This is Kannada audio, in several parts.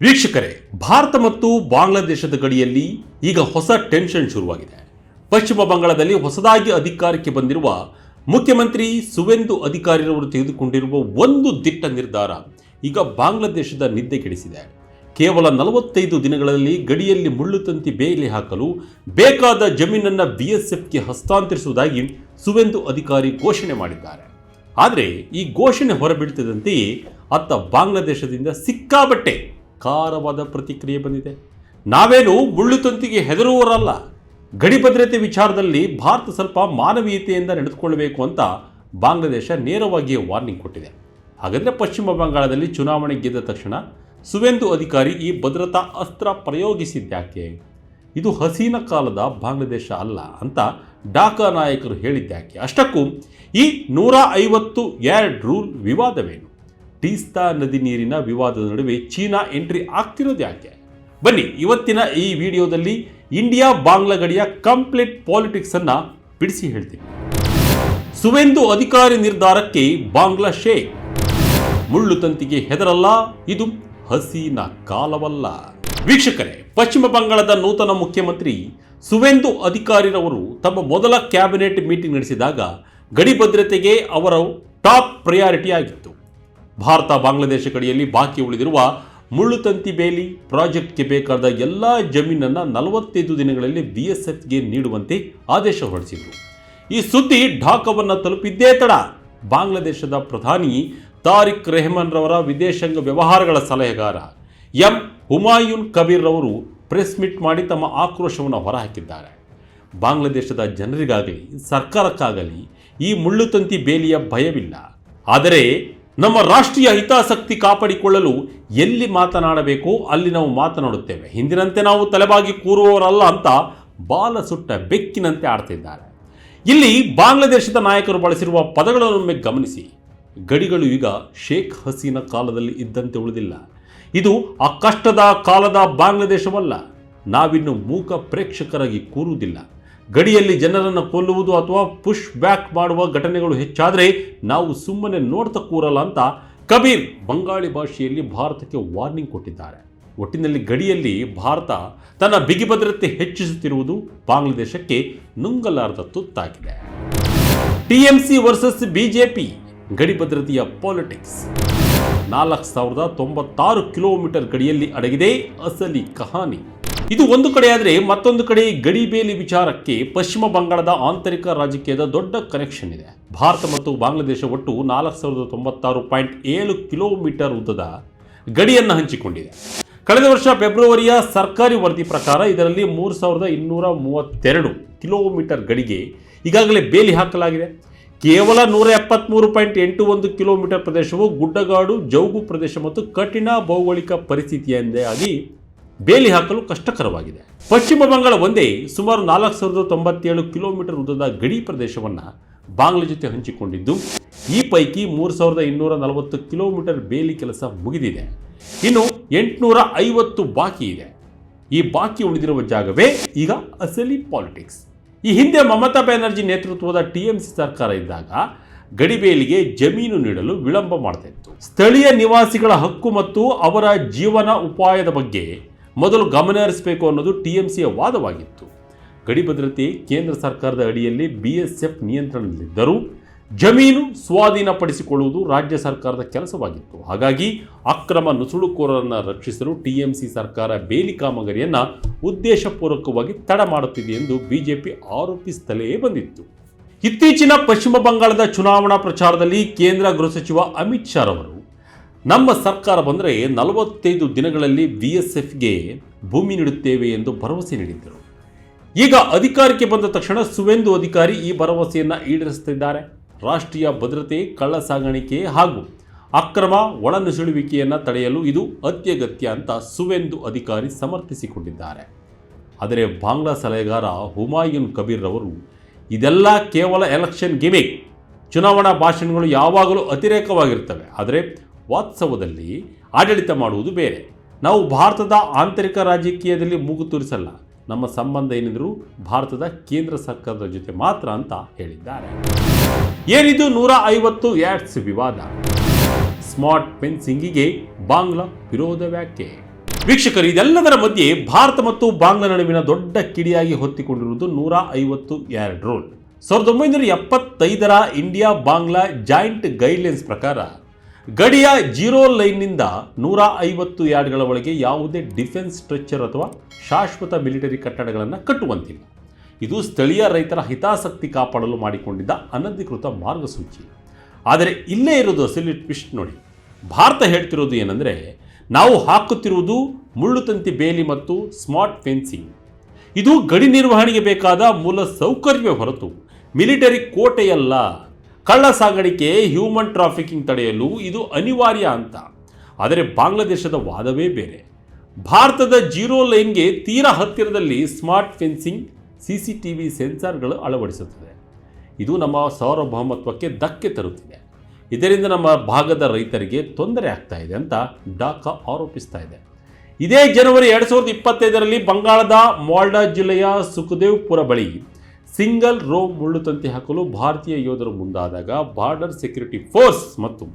ವೀಕ್ಷಕರೇ, ಭಾರತ ಮತ್ತು ಬಾಂಗ್ಲಾದೇಶದ ಗಡಿಯಲ್ಲಿ ಈಗ ಹೊಸ ಟೆನ್ಷನ್ ಶುರುವಾಗಿದೆ. ಪಶ್ಚಿಮ ಬಂಗಾಳದಲ್ಲಿ ಹೊಸದಾಗಿ ಅಧಿಕಾರಕ್ಕೆ ಬಂದಿರುವ ಮುಖ್ಯಮಂತ್ರಿ ಸುವೆಂದು ಅಧಿಕಾರಿರವರು ತೆಗೆದುಕೊಂಡಿರುವ ಒಂದು ದಿಟ್ಟ ನಿರ್ಧಾರ ಈಗ ಬಾಂಗ್ಲಾದೇಶದ ನಿದ್ದೆ ಕೆಡಿಸಿದೆ. ಕೇವಲ 45 ದಿನಗಳಲ್ಲಿ ಗಡಿಯಲ್ಲಿ ಮುಳ್ಳುತಂತಿ ಬೇಲಿ ಹಾಕಲು ಬೇಕಾದ ಜಮೀನನ್ನು ಬಿಎಸ್ಎಫ್ಗೆ ಹಸ್ತಾಂತರಿಸುವುದಾಗಿ ಸುವೆಂದು ಅಧಿಕಾರಿ ಘೋಷಣೆ ಮಾಡಿದ್ದಾರೆ. ಆದರೆ ಈ ಘೋಷಣೆ ಹೊರಬೀಳ್ತಿದ್ದಂತೆಯೇ ಅತ್ತ ಬಾಂಗ್ಲಾದೇಶದಿಂದ ಸಿಕ್ಕಾಬಟ್ಟೆ ಖಾರವಾದ ಪ್ರತಿಕ್ರಿಯೆ ಬಂದಿದೆ. ನಾವೇನು ಮುಳ್ಳುತಂತಿಗೆ ಹೆದರುವವರಲ್ಲ, ಗಡಿ ಭದ್ರತೆ ವಿಚಾರದಲ್ಲಿ ಭಾರತ ಸ್ವಲ್ಪ ಮಾನವೀಯತೆಯಿಂದ ನಡೆದುಕೊಳ್ಳಬೇಕು ಅಂತ ಬಾಂಗ್ಲಾದೇಶ ನೇರವಾಗಿಯೇ ವಾರ್ನಿಂಗ್ ಕೊಟ್ಟಿದೆ. ಹಾಗಾದರೆ ಪಶ್ಚಿಮ ಬಂಗಾಳದಲ್ಲಿ ಚುನಾವಣೆ ಗೆದ್ದ ತಕ್ಷಣ ಸುವೆಂದು ಅಧಿಕಾರಿ ಈ ಭದ್ರತಾ ಅಸ್ತ್ರ ಪ್ರಯೋಗಿಸಿದ್ಯಾಕೆ? ಇದು ಹಸೀನ ಕಾಲದ ಬಾಂಗ್ಲಾದೇಶ ಅಲ್ಲ ಅಂತ ಢಾಕಾ ನಾಯಕರು ಹೇಳಿದ್ಯಾಕೆ? ಅಷ್ಟಕ್ಕೂ ಈ 150 ಯಾರ್ಡ್ ರೂಲ್ ವಿವಾದವೇನು? ತೀಸ್ತಾ ನದಿ ನೀರಿನ ವಿವಾದದ ನಡುವೆ ಚೀನಾ ಎಂಟ್ರಿ ಆಗ್ತಿರೋದು ಯಾಕೆ? ಬನ್ನಿ, ಇವತ್ತಿನ ಈ ವಿಡಿಯೋದಲ್ಲಿ ಇಂಡಿಯಾ ಬಾಂಗ್ಲಾ ಗಡಿಯ ಕಂಪ್ಲೀಟ್ ಪಾಲಿಟಿಕ್ಸ್ ಅನ್ನ ಬಿಡಿಸಿ ಹೇಳ್ತೀನಿ. ಸುವೆಂದು ಅಧಿಕಾರಿ ನಿರ್ಧಾರಕ್ಕೆ ಬಾಂಗ್ಲಾ ಶೇಕ್. ಮುಳ್ಳು ತಂತಿಗೆ ಹೆದರಲ್ಲ, ಇದು ಹಸೀನ ಕಾಲವಲ್ಲ. ವೀಕ್ಷಕರೇ, ಪಶ್ಚಿಮ ಬಂಗಾಳದ ನೂತನ ಮುಖ್ಯಮಂತ್ರಿ ಸುವೆಂದು ಅಧಿಕಾರಿರವರು ತಮ್ಮ ಮೊದಲ ಕ್ಯಾಬಿನೆಟ್ ಮೀಟಿಂಗ್ ನಡೆಸಿದಾಗ ಗಡಿ ಭದ್ರತೆಗೆ ಅವರ ಟಾಪ್ ಪ್ರಯಾರಿಟಿ ಆಗಿತ್ತು. ಭಾರತ ಬಾಂಗ್ಲಾದೇಶ ಗಡಿಯಲ್ಲಿ ಬಾಕಿ ಉಳಿದಿರುವ ಮುಳ್ಳುತಂತಿ ಬೇಲಿ ಪ್ರಾಜೆಕ್ಟ್ಗೆ ಬೇಕಾದ ಎಲ್ಲ ಜಮೀನನ್ನು 45 ದಿನಗಳಲ್ಲಿ ಬಿಎಸ್ಎಫ್ಗೆ ನೀಡುವಂತೆ ಆದೇಶ ಹೊರಡಿಸಿದರು. ಈ ಸುದ್ದಿ ಢಾಕಾವನ್ನು ತಲುಪಿದ್ದೇ ತಡ ಬಾಂಗ್ಲಾದೇಶದ ಪ್ರಧಾನಿ ತಾರಿಕ್ ರೆಹಮಾನ್ ರವರ ವಿದೇಶಾಂಗ ವ್ಯವಹಾರಗಳ ಸಲಹೆಗಾರ ಎಂ ಹುಮಾಯೂನ್ ಕಬೀರ್ ರವರು ಪ್ರೆಸ್ ಮೀಟ್ ಮಾಡಿ ತಮ್ಮ ಆಕ್ರೋಶವನ್ನು ಹೊರಹಾಕಿದ್ದಾರೆ. ಬಾಂಗ್ಲಾದೇಶದ ಜನರಿಗಾಗಲಿ ಸರ್ಕಾರಕ್ಕಾಗಲಿ ಈ ಮುಳ್ಳುತಂತಿ ಬೇಲಿಯ ಭಯವಿಲ್ಲ. ಆದರೆ ನಮ್ಮ ರಾಷ್ಟ್ರೀಯ ಹಿತಾಸಕ್ತಿ ಕಾಪಾಡಿಕೊಳ್ಳಲು ಎಲ್ಲಿ ಮಾತನಾಡಬೇಕೋ ಅಲ್ಲಿ ನಾವು ಮಾತನಾಡುತ್ತೇವೆ, ಹಿಂದಿನಂತೆ ನಾವು ತಲೆಬಾಗಿ ಕೂರುವವರಲ್ಲ ಅಂತ ಬಾಲ ಸುಟ್ಟ ಬೆಕ್ಕಿನಂತೆ ಆಡ್ತಿದ್ದಾರೆ. ಇಲ್ಲಿ ಬಾಂಗ್ಲಾದೇಶದ ನಾಯಕರು ಬಳಸಿರುವ ಪದಗಳನ್ನೊಮ್ಮೆ ಗಮನಿಸಿ. ಗಡಿಗಳು ಈಗ ಶೇಖ್ ಹಸೀನ ಕಾಲದಲ್ಲಿ ಇದ್ದಂತೆ ಉಳಿದಿಲ್ಲ. ಇದು ಆ ಕಷ್ಟದ ಕಾಲದ ಬಾಂಗ್ಲಾದೇಶವಲ್ಲ. ನಾವಿನ್ನು ಮೂಕ ಪ್ರೇಕ್ಷಕರಾಗಿ ಕೂರುವುದಿಲ್ಲ. ಗಡಿಯಲ್ಲಿ ಜನರನ್ನು ಕೊಲ್ಲುವುದು ಅಥವಾ ಪುಷ್ ಬ್ಯಾಕ್ ಮಾಡುವ ಘಟನೆಗಳು ಹೆಚ್ಚಾದರೆ ನಾವು ಸುಮ್ಮನೆ ನೋಡ್ತಾ ಕೂರಲ್ಲ ಅಂತ ಕಬೀರ್ ಬಂಗಾಳಿ ಭಾಷೆಯಲ್ಲಿ ಭಾರತಕ್ಕೆ ವಾರ್ನಿಂಗ್ ಕೊಟ್ಟಿದ್ದಾರೆ. ಒಟ್ಟಿನಲ್ಲಿ ಗಡಿಯಲ್ಲಿ ಭಾರತ ತನ್ನ ಬಿಗಿ ಭದ್ರತೆ ಹೆಚ್ಚಿಸುತ್ತಿರುವುದು ಬಾಂಗ್ಲಾದೇಶಕ್ಕೆ ನುಂಗಲಾರದ ತುತ್ತಾಗಿದೆ. ಟಿಎಂಸಿ ವರ್ಸಸ್ ಬಿಜೆಪಿ ಗಡಿ ಭದ್ರತೆಯ ಪಾಲಿಟಿಕ್ಸ್. 4096 ಕಿಲೋಮೀಟರ್ ಗಡಿಯಲ್ಲಿ ಅಡಗಿದೆ ಅಸಲಿ ಕಹಾನಿ. ಇದು ಒಂದು ಕಡೆಯಾದರೆ ಮತ್ತೊಂದು ಕಡೆ ಗಡಿ ಬೇಲಿ ವಿಚಾರಕ್ಕೆ ಪಶ್ಚಿಮ ಬಂಗಾಳದ ಆಂತರಿಕ ರಾಜಕೀಯದ ದೊಡ್ಡ ಕನೆಕ್ಷನ್ ಇದೆ. ಭಾರತ ಮತ್ತು ಬಾಂಗ್ಲಾದೇಶ ಒಟ್ಟು 4096.7 ಕಿಲೋಮೀಟರ್ ಉದ್ದದ ಗಡಿಯನ್ನು ಹಂಚಿಕೊಂಡಿದೆ. ಕಳೆದ ವರ್ಷ ಫೆಬ್ರವರಿಯ ಸರ್ಕಾರಿ ವರದಿ ಪ್ರಕಾರ ಇದರಲ್ಲಿ 3232 ಕಿಲೋಮೀಟರ್ ಗಡಿಗೆ ಈಗಾಗಲೇ ಬೇಲಿ ಹಾಕಲಾಗಿದೆ. ಕೇವಲ 173.81 ಕಿಲೋಮೀಟರ್ ಪ್ರದೇಶವು ಗುಡ್ಡಗಾಡು, ಜೌಗು ಪ್ರದೇಶ ಮತ್ತು ಕಠಿಣ ಭೌಗೋಳಿಕ ಪರಿಸ್ಥಿತಿಯಿಂದಾಗಿ ಬೇಲಿ ಹಾಕಲು ಕಷ್ಟಕರವಾಗಿದೆ. ಪಶ್ಚಿಮ ಬಂಗಾಳ ಒಂದೇ ಸುಮಾರು 4097 ಕಿಲೋಮೀಟರ್ ಉದ್ದದ ಗಡಿ ಪ್ರದೇಶವನ್ನು ಬಾಂಗ್ಲಾ ಜೊತೆ ಹಂಚಿಕೊಂಡಿದ್ದು, ಈ ಪೈಕಿ 3240 ಕಿಲೋಮೀಟರ್ ಬೇಲಿ ಕೆಲಸ ಮುಗಿದಿದೆ. ಇನ್ನು 850 ಬಾಕಿ ಇದೆ. ಈ ಬಾಕಿ ಉಳಿದಿರುವ ಜಾಗವೇ ಈಗ ಅಸಲಿ ಪಾಲಿಟಿಕ್ಸ್. ಈ ಹಿಂದೆ ಮಮತಾ ಬ್ಯಾನರ್ಜಿ ನೇತೃತ್ವದ ಟಿಎಂಸಿ ಸರ್ಕಾರ ಇದ್ದಾಗ ಗಡಿಬೇಲಿಗೆ ಜಮೀನು ನೀಡಲು ವಿಳಂಬ ಮಾಡ್ತಾ ಇತ್ತು. ಸ್ಥಳೀಯ ನಿವಾಸಿಗಳ ಹಕ್ಕು ಮತ್ತು ಅವರ ಜೀವನ ಉಪಾಯದ ಬಗ್ಗೆ ಮೊದಲು ಗಮನ ಹರಿಸಬೇಕು ಅನ್ನೋದು ಟಿಎಂಸಿಯ ವಾದವಾಗಿತ್ತು. ಗಡಿ ಭದ್ರತೆ ಕೇಂದ್ರ ಸರ್ಕಾರದ ಅಡಿಯಲ್ಲಿ ಬಿಎಸ್ಎಫ್ ನಿಯಂತ್ರಣದಲ್ಲಿದ್ದರೂ ಜಮೀನು ಸ್ವಾಧೀನಪಡಿಸಿಕೊಳ್ಳುವುದು ರಾಜ್ಯ ಸರ್ಕಾರದ ಕೆಲಸವಾಗಿತ್ತು. ಹಾಗಾಗಿ ಅಕ್ರಮ ನುಸುಳುಕೋರರನ್ನು ರಕ್ಷಿಸಲು ಟಿಎಂಸಿ ಸರ್ಕಾರ ಬೇಲಿ ಕಾಮಗಾರಿಯನ್ನು ಉದ್ದೇಶಪೂರ್ವಕವಾಗಿ ತಡ ಮಾಡುತ್ತಿದೆ ಎಂದು ಬಿಜೆಪಿ ಆರೋಪಿಸುತ್ತಲೇ ಬಂದಿತ್ತು. ಇತ್ತೀಚಿನ ಪಶ್ಚಿಮ ಬಂಗಾಳದ ಚುನಾವಣಾ ಪ್ರಚಾರದಲ್ಲಿ ಕೇಂದ್ರ ಗೃಹ ಸಚಿವ ಅಮಿತ್ ಶಾ ರವರು ನಮ್ಮ ಸರ್ಕಾರ ಬಂದರೆ 45 ದಿನಗಳಲ್ಲಿ ಬಿಎಸ್ಎಫ್ಗೆ ಭೂಮಿ ನೀಡುತ್ತೇವೆ ಎಂದು ಭರವಸೆ ನೀಡಿದ್ದರು. ಈಗ ಅಧಿಕಾರಕ್ಕೆ ಬಂದ ತಕ್ಷಣ ಸುವೆಂದು ಅಧಿಕಾರಿ ಈ ಭರವಸೆಯನ್ನು ಈಡೇರಿಸುತ್ತಿದ್ದಾರೆ. ರಾಷ್ಟ್ರೀಯ ಭದ್ರತೆ, ಕಳ್ಳ ಸಾಗಾಣಿಕೆ ಹಾಗೂ ಅಕ್ರಮ ಒಳನುಸುಳುವಿಕೆಯನ್ನು ತಡೆಯಲು ಇದು ಅತ್ಯಗತ್ಯ ಅಂತ ಸುವೆಂದು ಅಧಿಕಾರಿ ಸಮರ್ಥಿಸಿಕೊಂಡಿದ್ದಾರೆ. ಆದರೆ ಬಾಂಗ್ಲಾ ಸಲಹೆಗಾರ ಹುಮಾಯೂನ್ ಕಬೀರ್ ರವರು ಇದೆಲ್ಲ ಕೇವಲ ಎಲೆಕ್ಷನ್ ಗಿಮಿಕ್, ಚುನಾವಣಾ ಭಾಷಣಗಳು ಯಾವಾಗಲೂ ಅತಿರೇಕವಾಗಿರ್ತವೆ, ಆದರೆ ವಾಸ್ತವದಲ್ಲಿ ಆಡಳಿತ ಮಾಡುವುದು ಬೇರೆ. ನಾವು ಭಾರತದ ಆಂತರಿಕ ರಾಜಕೀಯದಲ್ಲಿ ಮೂಗು ತೂರಿಸಲ್ಲ, ನಮ್ಮ ಸಂಬಂಧ ಏನಿದ್ರು ಭಾರತದ ಕೇಂದ್ರ ಸರ್ಕಾರದ ಜೊತೆ ಮಾತ್ರ ಅಂತ ಹೇಳಿದ್ದಾರೆ. ಏನಿದು 150 ಯಾರ್ಡ್ಸ್ ವಿವಾದ? ಸ್ಮಾರ್ಟ್ ಫೆನ್ಸಿಂಗಿಗೆ ಬಾಂಗ್ಲಾ ವಿರೋಧ ವ್ಯಾಖ್ಯೆ. ವೀಕ್ಷಕರು, ಇದೆಲ್ಲದರ ಮಧ್ಯೆ ಭಾರತ ಮತ್ತು ಬಾಂಗ್ಲಾ ನಡುವಿನ ದೊಡ್ಡ ಕಿಡಿಯಾಗಿ ಹೊತ್ತಿಕೊಂಡಿರುವುದು 152 ರೂಲ್. 1975ರ ಇಂಡಿಯಾ ಬಾಂಗ್ಲಾ ಜಾಯಿಂಟ್ ಗೈಡ್ಲೈನ್ಸ್ ಪ್ರಕಾರ ಗಡಿಯ ಜೀರೋ ಲೈನ್ನಿಂದ 150 ಯಾರ್ಡ್ಗಳ ಒಳಗೆ ಯಾವುದೇ ಡಿಫೆನ್ಸ್ ಸ್ಟ್ರಕ್ಚರ್ ಅಥವಾ ಶಾಶ್ವತ ಮಿಲಿಟರಿ ಕಟ್ಟಡಗಳನ್ನು ಕಟ್ಟುವಂತಿಲ್ಲ. ಇದು ಸ್ಥಳೀಯ ರೈತರ ಹಿತಾಸಕ್ತಿ ಕಾಪಾಡಲು ಮಾಡಿಕೊಂಡಿದ್ದ ಅನಧಿಕೃತ ಮಾರ್ಗಸೂಚಿ. ಆದರೆ ಇಲ್ಲೇ ಇರೋದು ಅಸಲಿ ಟ್ವಿಸ್ಟ್ ನೋಡಿ. ಭಾರತ ಹೇಳ್ತಿರೋದು ಏನಂದರೆ, ನಾವು ಹಾಕುತ್ತಿರುವುದು ಮುಳ್ಳುತಂತಿ ಬೇಲಿ ಮತ್ತು ಸ್ಮಾರ್ಟ್ ಫೆನ್ಸಿಂಗ್. ಇದು ಗಡಿ ನಿರ್ವಹಣೆಗೆ ಬೇಕಾದ ಮೂಲ ಸೌಕರ್ಯವೇ ಹೊರತು ಮಿಲಿಟರಿ ಕೋಟೆಯಲ್ಲ. ಕಳ್ಳ ಸಾಗಾಣಿಕೆ, ಹ್ಯೂಮನ್ ಟ್ರಾಫಿಕಿಂಗ್ ತಡೆಯಲು ಇದು ಅನಿವಾರ್ಯ ಅಂತ. ಆದರೆ ಬಾಂಗ್ಲಾದೇಶದ ವಾದವೇ ಬೇರೆ. ಭಾರತದ ಜೀರೋ ಲೈನ್ಗೆ ತೀರಾ ಹತ್ತಿರದಲ್ಲಿ ಸ್ಮಾರ್ಟ್ ಫೆನ್ಸಿಂಗ್, CCTV ಸೆನ್ಸಾರ್ಗಳು ಅಳವಡಿಸುತ್ತದೆ. ಇದು ನಮ್ಮ ಸಾರ್ವಭೌಮತ್ವಕ್ಕೆ ಧಕ್ಕೆ ತರುತ್ತಿದೆ. ಇದರಿಂದ ನಮ್ಮ ಭಾಗದ ರೈತರಿಗೆ ತೊಂದರೆ ಆಗ್ತಾ ಇದೆ ಅಂತ ಢಾಕಾ ಆರೋಪಿಸ್ತಾ ಇದೆ. ಇದೇ ಜನವರಿ 2025ರಲ್ಲಿ ಬಂಗಾಳದ ಮಾಲ್ಡಾ ಜಿಲ್ಲೆಯ ಸುಖದೇವ್ಪುರ ಬಳಿ ಸಿಂಗಲ್ ರೋ ಮುಳ್ಳುತಂತಿ ಹಾಕಲು ಭಾರತೀಯ ಯೋಧರು ಮುಂದಾದಾಗ ಬಾರ್ಡರ್ ಸೆಕ್ಯೂರಿಟಿ ಫೋರ್ಸ್ ಮತ್ತು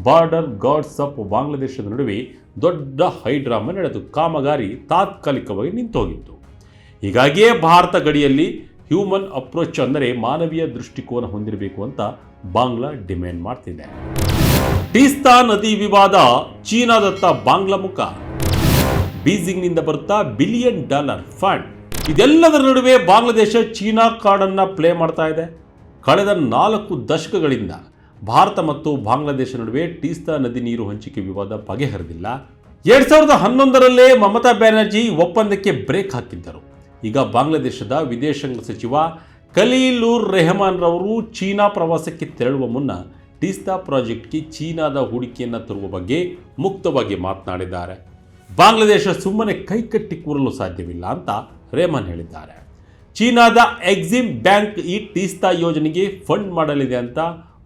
ಬಾರ್ಡರ್ ಗಾರ್ಡ್ಸ್ ಆಫ್ ಬಾಂಗ್ಲಾದೇಶದ ನಡುವೆ ದೊಡ್ಡ ಹೈಡ್ರಾಮಾ ನಡೆದು ಕಾಮಗಾರಿ ತಾತ್ಕಾಲಿಕವಾಗಿ ನಿಂತೋಗಿತ್ತು. ಹೀಗಾಗಿಯೇ ಭಾರತ ಗಡಿಯಲ್ಲಿ ಹ್ಯೂಮನ್ ಅಪ್ರೋಚ್ ಅಂದರೆ ಮಾನವೀಯ ದೃಷ್ಟಿಕೋನ ಹೊಂದಿರಬೇಕು ಅಂತ ಬಾಂಗ್ಲಾ ಡಿಮ್ಯಾಂಡ್ ಮಾಡ್ತಿದೆ. ತೀಸ್ತಾ ನದಿ ವಿವಾದ, ಚೀನಾದತ್ತ ಬಾಂಗ್ಲಾ ಮುಖ, ಬೀಜಿಂಗ್ನಿಂದ ಬರುತ್ತಾ $1 ಬಿಲಿಯನ್ ಫಂಡ್. ಇದೆಲ್ಲದರ ನಡುವೆ ಬಾಂಗ್ಲಾದೇಶ ಚೀನಾ ಕಾರ್ಡನ್ನು ಪ್ಲೇ ಮಾಡ್ತಾ ಇದೆ. ಕಳೆದ 4 ದಶಕಗಳಿಂದ ಭಾರತ ಮತ್ತು ಬಾಂಗ್ಲಾದೇಶ ನಡುವೆ ತೀಸ್ತಾ ನದಿ ನೀರು ಹಂಚಿಕೆ ವಿವಾದ ಬಗೆಹರಿದಿಲ್ಲ. 2011ರಲ್ಲೇ ಮಮತಾ ಬ್ಯಾನರ್ಜಿ ಒಪ್ಪಂದಕ್ಕೆ ಬ್ರೇಕ್ ಹಾಕಿದ್ದರು. ಈಗ ಬಾಂಗ್ಲಾದೇಶದ ವಿದೇಶಾಂಗ ಸಚಿವ ಖಲೀಲುರ್ ರೆಹಮಾನ್ ರವರು ಚೀನಾ ಪ್ರವಾಸಕ್ಕೆ ತೆರಳುವ ಮುನ್ನ ತೀಸ್ತಾ ಪ್ರಾಜೆಕ್ಟ್ಗೆ ಚೀನಾದ ಹೂಡಿಕೆಯನ್ನು ತರುವ ಬಗ್ಗೆ ಮುಕ್ತವಾಗಿ ಮಾತನಾಡಿದ್ದಾರೆ. ಬಾಂಗ್ಲಾದೇಶ ಸುಮ್ಮನೆ ಕೈಕಟ್ಟಿ ಕೂರಲು ಸಾಧ್ಯವಿಲ್ಲ ಅಂತ ರೆಹಮಾನ್ ಹೇಳಿದ್ದಾರೆ. ಚೀನಾದ ಎಕ್ಸಿಮ್ ಬ್ಯಾಂಕ್ ಈ ತೀಸ್ತಾ ಯೋಜನೆಗೆ ಫಂಡ್ ಮಾಡಲಿದೆ ಅಂತ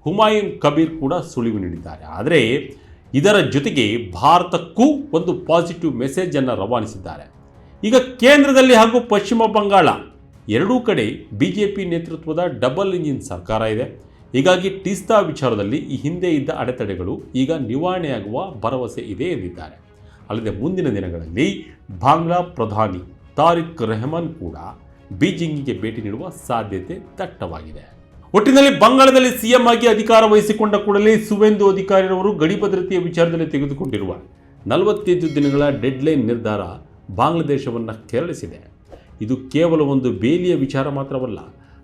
ಹುಮಾಯೂನ್ ಕಬೀರ್ ಕೂಡ ಸುಳಿವು ನೀಡಿದ್ದಾರೆ. ಆದರೆ ಇದರ ಜೊತೆಗೆ ಭಾರತಕ್ಕೂ ಒಂದು ಪಾಸಿಟಿವ್ ಮೆಸೇಜ್ ಅನ್ನು ರವಾನಿಸಿದ್ದಾರೆ. ಈಗ ಕೇಂದ್ರದಲ್ಲಿ ಹಾಗೂ ಪಶ್ಚಿಮ ಬಂಗಾಳ ಎರಡೂ ಕಡೆ BJP ನೇತೃತ್ವದ ಡಬಲ್ ಇಂಜಿನ್ ಸರ್ಕಾರ ಇದೆ. ಹೀಗಾಗಿ ತೀಸ್ತಾ ವಿಚಾರದಲ್ಲಿ ಈ ಹಿಂದೆ ಇದ್ದ ಅಡೆತಡೆಗಳು ಈಗ ನಿವಾರಣೆಯಾಗುವ ಭರವಸೆ ಇದೆ ಎಂದಿದ್ದಾರೆ. ಅಲ್ಲದೆ ಮುಂದಿನ ದಿನಗಳಲ್ಲಿ ಬಾಂಗ್ಲಾ ಪ್ರಧಾನಿ ತಾರಿಕ್ ರೆಹಮಾನ್ ಕೂಡ ಬೀಜಿಂಗಿಗೆ ಭೇಟಿ ನೀಡುವ ಸಾಧ್ಯತೆ ದಟ್ಟವಾಗಿದೆ. ಒಟ್ಟಿನಲ್ಲಿ ಬಂಗಾಳದಲ್ಲಿ CM ಆಗಿ ಅಧಿಕಾರ ವಹಿಸಿಕೊಂಡ ಕೂಡಲೇ ಸುವೇಂದು ಅಧಿಕಾರಿರವರು ಗಡಿ ಭದ್ರತೆಯ ವಿಚಾರದಲ್ಲಿ ತೆಗೆದುಕೊಂಡಿರುವ 45 ದಿನಗಳ ಡೆಡ್ಲೈನ್ ನಿರ್ಧಾರ ಬಾಂಗ್ಲಾದೇಶವನ್ನು ಕೆರಳಿಸಿದೆ. ಇದು ಕೇವಲ ಒಂದು ಬೇಲಿಯ ವಿಚಾರ ಮಾತ್ರವಲ್ಲ,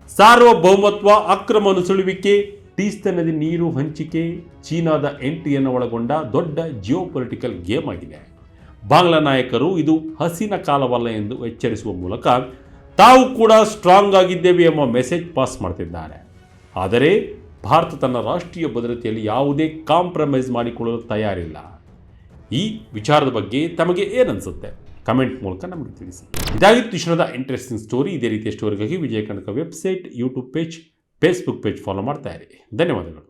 ಸಾರ್ವಭೌಮತ್ವ, ಅಕ್ರಮ ನುಸುಳುವಿಕೆ, ತೀಸ್ತಾ ನದಿ ನೀರು ಹಂಚಿಕೆ, ಚೀನಾದ ಎಂಟ್ರಿಯನ್ನು ಒಳಗೊಂಡ ದೊಡ್ಡ ಜಿಯೋಪೊಲಿಟಿಕಲ್ ಗೇಮ್ ಆಗಿದೆ. ಬಾಂಗ್ಲಾ ನಾಯಕರು ಇದು ಹಸಿನ ಕಾಲವಲ್ಲ ಎಂದು ಎಚ್ಚರಿಸುವ ಮೂಲಕ ತಾವು ಕೂಡ ಸ್ಟ್ರಾಂಗ್ ಆಗಿದ್ದೇವೆ ಎಂಬ ಮೆಸೇಜ್ ಪಾಸ್ ಮಾಡ್ತಿದ್ದಾರೆ. ಆದರೆ ಭಾರತ ತನ್ನ ರಾಷ್ಟ್ರೀಯ ಭದ್ರತೆಯಲ್ಲಿ ಯಾವುದೇ ಕಾಂಪ್ರಮೈಸ್ ಮಾಡಿಕೊಳ್ಳಲು ತಯಾರಿಲ್ಲ. ಈ ವಿಚಾರದ ಬಗ್ಗೆ ತಮಗೆ ಏನನ್ಸುತ್ತೆ? ಕಮೆಂಟ್ ಮೂಲಕ ನಮಗೆ ತಿಳಿಸಿ. ಇದಾಗಿತ್ತು ಇಷ್ಟದ ಇಂಟ್ರೆಸ್ಟಿಂಗ್ ಸ್ಟೋರಿ. ಇದೇ ರೀತಿಯ ಸ್ಟೋರಿಗಾಗಿ Vijaya Kanaka website, YouTube page, Facebook page follow ಮಾಡ್ತಾ ಇರಿ. ಧನ್ಯವಾದಗಳು.